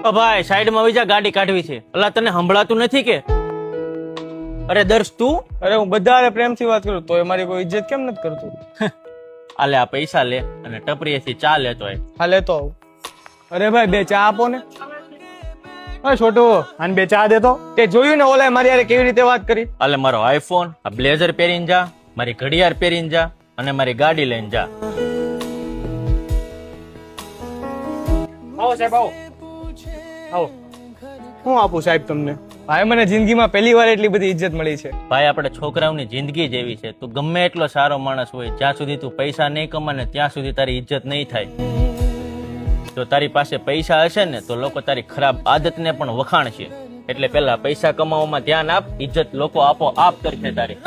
ભાઈ સાઈડમાં આવી જા, ગાડી કાઢવી છે. અલા તને સંભળાતું નથી કે? અરે દર્શ તું. અરે હું બધા પ્રેમથી વાત કરું તોય મારી કોઈ ઇજ્જત કેમ નથી કરતું? આલે આ પૈસા લે અને ટપરીએથી ચા લેતો હોય. હા લેતો આવું. અરે ભાઈ 2 ચા આપો ને. હા છોટુ આને 2 ચા દેતો. તે જોયું ને ઓલા મારી યાર કેવી રીતે વાત કરી? આલે મારો આઈફોન, આ બ્લેઝર પહેરીને જા, મારી ઘડિયાળ પહેરીને જા અને મારી ગાડી લઈને જા. આવો સાહેબ આવો. આવો. હું આપું સાહેબ તમને? ભાઈ મને જિંદગીમાં પહેલી વાર એટલી બધી ઇજ્જત મળી છે. ભાઈ આપણે છોકરાઓની જિંદગી જ એવી છે. તું ગમે એટલો સારો માણસ હોય, જ્યાં સુધી તું પૈસા નહીં કમાને ત્યાં સુધી તારી ઇજ્જત નહીં થાય. જો તારી પાસે પૈસા હશે ને તો લોકો તારી ખરાબ આદતને પણ વખાણશે. એટલે પેલા પૈસા કમાવામાં ધ્યાન આપ, ઇજ્જત લોકો આપો આપ કરશે તારી.